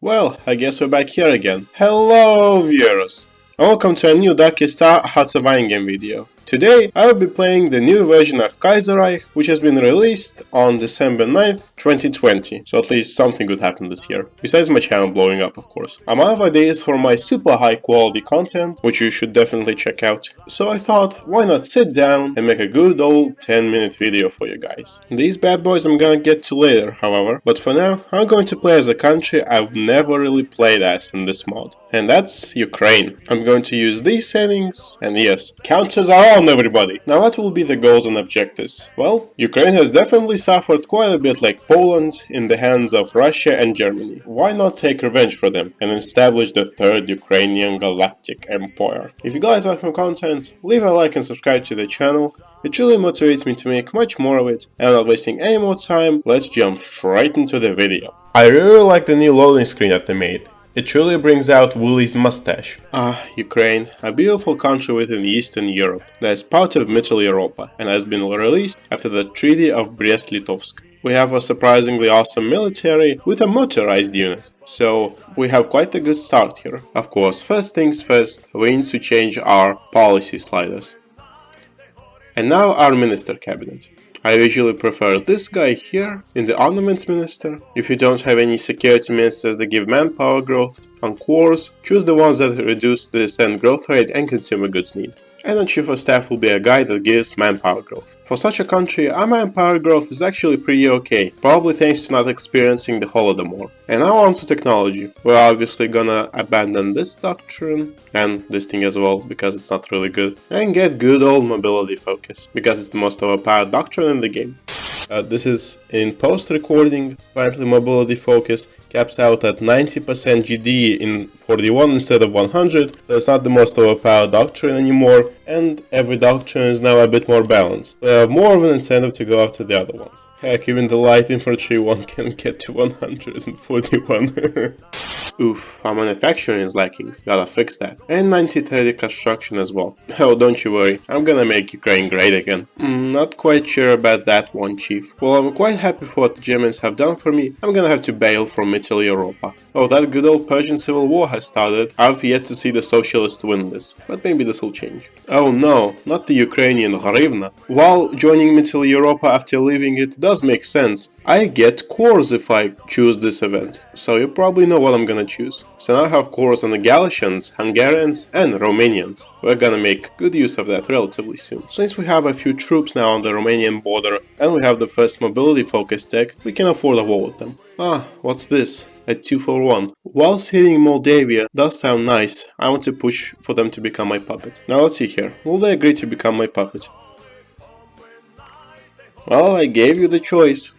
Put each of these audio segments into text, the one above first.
Well, I guess we're back here again. Hello viewers! And welcome to a new Darkest Hot Surviving Game video. Today I will be playing the new version of Kaiserreich, which has been released on December 9th, 2020. So at least something good happened this year. Besides my channel blowing up, of course. I'm out of ideas for my super high quality content, which you should definitely check out. So I thought, why not sit down and make a good old 10-minute video for you guys. These bad boys I'm gonna get to later, however. But for now, I'm going to play as a country I've never really played as in this mod. And that's Ukraine. I'm going to use these settings, and yes, counters are on, everybody! Now what will be the goals and objectives? Well, Ukraine has definitely suffered quite a bit like Poland in the hands of Russia and Germany. Why not take revenge for them and establish the third Ukrainian Galactic Empire? If you guys like my content, leave a like and subscribe to the channel. It truly motivates me to make much more of it, and not wasting any more time, let's jump straight into the video. I really like the new loading screen that they made. It truly brings out Willy's mustache. Ukraine, a beautiful country within Eastern Europe that is part of Middle Europa and has been released after the Treaty of Brest-Litovsk. We have a surprisingly awesome military with a motorized unit, so we have quite a good start here. Of course, first things first, we need to change our policy sliders. And now our minister cabinet. I usually prefer this guy here in the Armaments Minister. If you don't have any security ministers that give manpower growth, on cores, choose the ones that reduce the descent growth rate and consumer goods need. And the chief of staff will be a guy that gives manpower growth. For such a country, our manpower growth is actually pretty okay, probably thanks to not experiencing the Holodomor. And now on to technology. We're obviously gonna abandon this doctrine, and this thing as well, because it's not really good, and get good old mobility focus, because it's the most overpowered doctrine in the game. This is in post-recording, apparently mobility focus caps out at 90% GD in 41 instead of 100, so it's not the most overpowered doctrine anymore, and every doctrine is now a bit more balanced. They have more of an incentive to go after the other ones. Heck, even the light infantry one can get to 141. Oof, our manufacturing is lacking, gotta fix that. And 9030 construction as well. Oh, don't you worry, I'm gonna make Ukraine great again. Not quite sure about that one, chief. Well, I'm quite happy for what the Germans have done for me. I'm gonna have to bail from Middle Europa. Oh, that good old Persian civil war has started. I've yet to see the socialists win this, but maybe this will change. Oh no, not the Ukrainian hryvnia. While joining Middle Europa after leaving it does make sense, I get cores if I choose this event. So you probably know what I'm gonna choose. So now I have cores on the Galicians, Hungarians and Romanians. We're gonna make good use of that relatively soon. Since we have a few troops now on the Romanian border and we have the first mobility focus tech, we can afford a war with them. What's this? A 2-for-1. Whilst hitting Moldavia does sound nice, I want to push for them to become my puppet. Now let's see here. Will they agree to become my puppet? Well, I gave you the choice.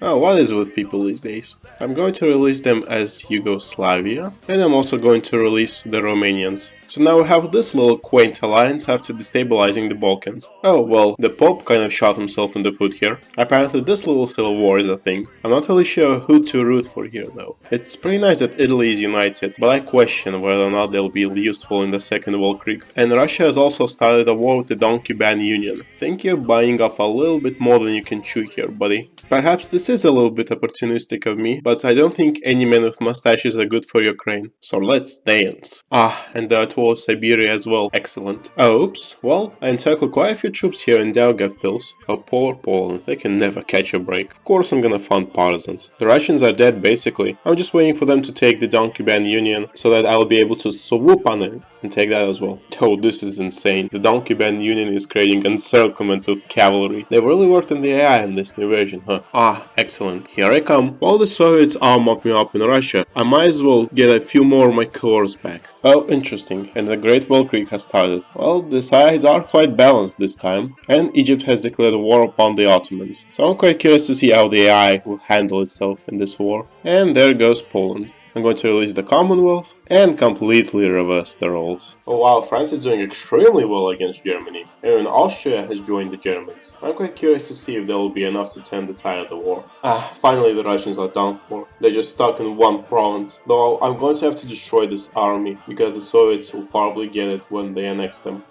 Oh, what is it with people these days? I'm going to release them as Yugoslavia, and I'm also going to release the Romanians. So now we have this little quaint alliance after destabilizing the Balkans. Oh, well, the Pope kind of shot himself in the foot here. Apparently this little civil war is a thing. I'm not really sure who to root for here though. It's pretty nice that Italy is united, but I question whether or not they'll be useful in the Second World War. And Russia has also started a war with the Donkey Ban Union. Think you're buying off a little bit more than you can chew here, buddy. Perhaps this is a little bit opportunistic of me, but I don't think any men with mustaches are good for Ukraine. So let's dance. And there was Siberia as well. Excellent. Oh, oops. Well, I encircled quite a few troops here in Daugavpils. Oh, poor Poland. They can never catch a break. Of course I'm gonna fund partisans. The Russians are dead basically. I'm just waiting for them to take the Donkey Ban Union so that I'll be able to swoop on it and take that as well. Oh, this is insane. The Donkey Ban Union is creating encirclements of cavalry. They've really worked on the AI in this new version, huh? Excellent. Here I come. While the Soviets armored me up in Russia, I might as well get a few more of my cores back. Oh, interesting. And the Great Valkyrie has started. Well, the sides are quite balanced this time, and Egypt has declared war upon the Ottomans. So I'm quite curious to see how the AI will handle itself in this war. And there goes Poland. I'm going to release the Commonwealth and completely reverse the roles. Oh wow, France is doing extremely well against Germany. Even Austria has joined the Germans. I'm quite curious to see if there will be enough to turn the tide of the war. Finally the Russians are done for. They're just stuck in one province. Though I'm going to have to destroy this army, because the Soviets will probably get it when they annex them.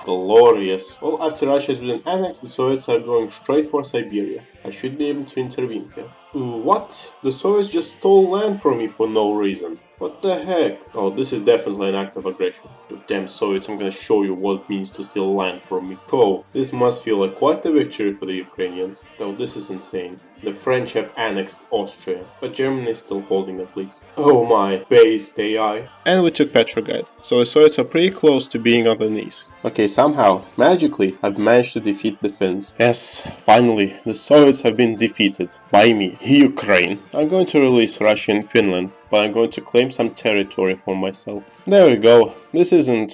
Glorious. Well, after Russia has been annexed, the Soviets are going straight for Siberia. I should be able to intervene here. What? The Soviets just stole land from me for no reason. What the heck? Oh, this is definitely an act of aggression. You damn Soviets, I'm gonna show you what it means to steal land from me. Oh, this must feel like quite a victory for the Ukrainians. Though this is insane. The French have annexed Austria, but Germany is still holding at least. Oh my, based AI. And we took Petrograd, so the Soviets are pretty close to being on their knees. Okay, somehow, magically, I've managed to defeat the Finns. Yes, finally, the Soviets have been defeated. By me, Ukraine. I'm going to release Russia and Finland, but I'm going to claim some territory for myself. There we go. This isn't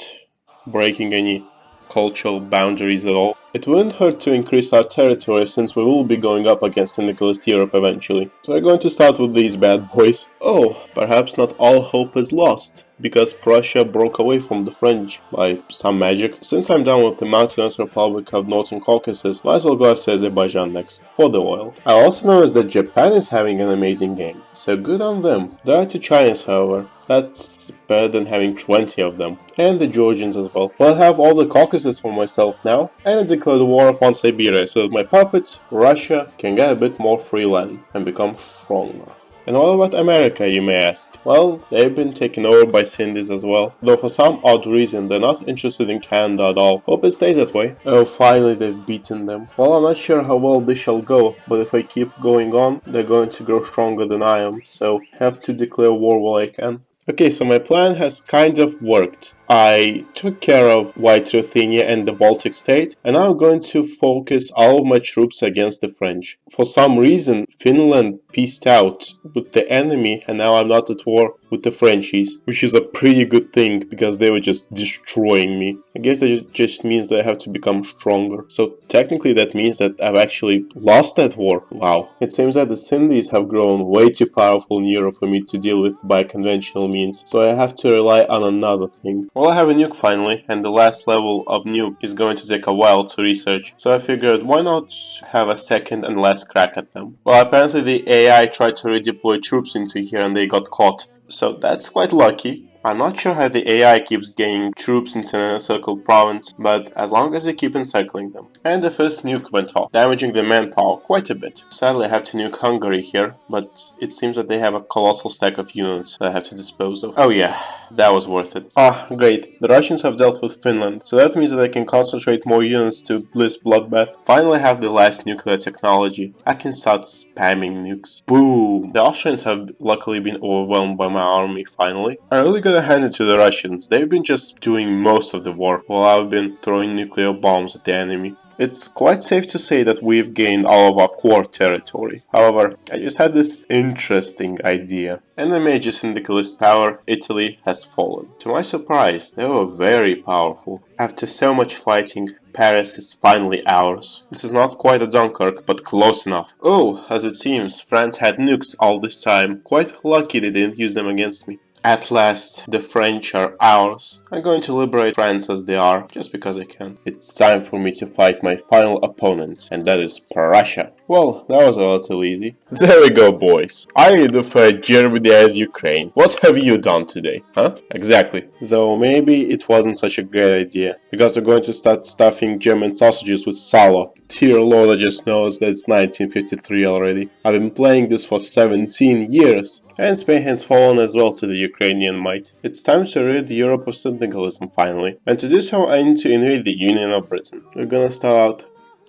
breaking any cultural boundaries at all. It wouldn't hurt to increase our territory since we will be going up against syndicalist Europe eventually. So we're going to start with these bad boys. Oh, perhaps not all hope is lost, because Prussia broke away from the French by some magic. Since I'm done with the mountainous Republic of Northern Caucasus, might as well go after Azerbaijan next, for the oil. I also noticed that Japan is having an amazing game, so good on them. There are 2 Chinese, however. That's better than having 20 of them. And the Georgians as well. Well, I have all the Caucasus for myself now, and I declared war upon Siberia so that my puppet, Russia, can get a bit more free land and become stronger. And what about America, you may ask? Well, they've been taken over by Sindhis as well, though for some odd reason they're not interested in Canada at all. Hope it stays that way. Oh, finally they've beaten them. Well, I'm not sure how well this shall go, but if I keep going on, they're going to grow stronger than I am, so have to declare war while I can. Okay, so my plan has kind of worked. I took care of White Ruthenia and the Baltic state, and now I'm going to focus all of my troops against the French. For some reason, Finland peaced out with the enemy, and now I'm not at war with the Frenchies, which is a pretty good thing, because they were just destroying me. I guess that just means that I have to become stronger. So technically that means that I've actually lost that war. Wow. It seems that the Sindhis have grown way too powerful in Europe for me to deal with by conventional means, so I have to rely on another thing. Well, I have a nuke finally, and the last level of nuke is going to take a while to research, so I figured why not have a second and last crack at them. Well, apparently the AI tried to redeploy troops into here and they got caught, so that's quite lucky. I'm not sure how the AI keeps gaining troops into an encircled province, but as long as they keep encircling them. And the first nuke went off, damaging the manpower quite a bit. Sadly I have to nuke Hungary here, but it seems that they have a colossal stack of units that I have to dispose of. Oh yeah, that was worth it. Ah, great. The Russians have dealt with Finland, so that means that I can concentrate more units to this bloodbath. Finally I have the last nuclear technology. I can start spamming nukes. Boom! The Austrians have luckily been overwhelmed by my army finally. I really gotta hand it to the Russians. They've been just doing most of the war, while I've been throwing nuclear bombs at the enemy. It's quite safe to say that we've gained all of our core territory. However, I just had this interesting idea. And the major syndicalist power, Italy, has fallen. To my surprise, they were very powerful. After so much fighting, Paris is finally ours. This is not quite a Dunkirk, but close enough. Oh, as it seems, France had nukes all this time. Quite lucky they didn't use them against me. At last, the French are ours. I'm going to liberate France as they are, just because I can. It's time for me to fight my final opponent, and that is Prussia. Well, that was a little easy. There we go, boys. I defeated Germany as Ukraine. What have you done today, huh? Exactly. Though maybe it wasn't such a great idea, because we're going to start stuffing German sausages with salo. Dear Lord, I just noticed that it's 1953 already. I've been playing this for 17 years. And Spain has fallen as well to the Ukrainian might. It's time to rid Europe of syndicalism finally. And to do so I need to invade the Union of Britain. We're gonna start out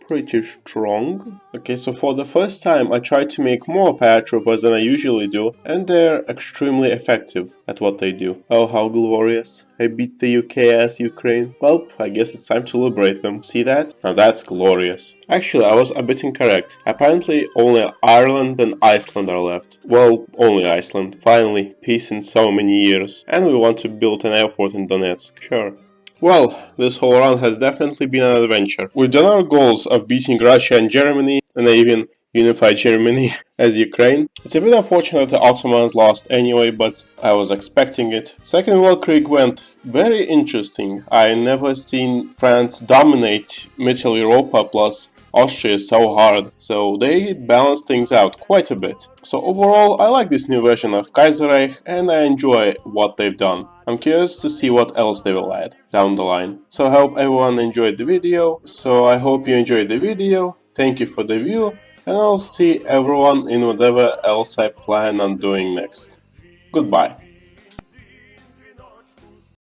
pretty strong. Okay, so for the first time I tried to make more paratroopers than I usually do, and they're extremely effective at what they do. Oh, how glorious. I beat the UK as Ukraine. Well, I guess it's time to liberate them. See that? Now that's glorious. Actually, I was a bit incorrect. Apparently only Ireland and Iceland are left. Well, only Iceland. Finally, peace in so many years. And we want to build an airport in Donetsk. Sure. Well, this whole run has definitely been an adventure. We've done our goals of beating Russia and Germany, and even unified Germany as Ukraine. It's a bit unfortunate the Ottomans lost anyway, but I was expecting it. Second World War went very interesting. I never seen France dominate Middle Europa plus Austria so hard, so they balanced things out quite a bit. So overall, I like this new version of Kaiserreich and I enjoy what they've done. I'm curious to see what else they will add down the line. So I hope everyone enjoyed the video. Thank you for the view. and I'll see everyone in whatever else I plan on doing next. Goodbye.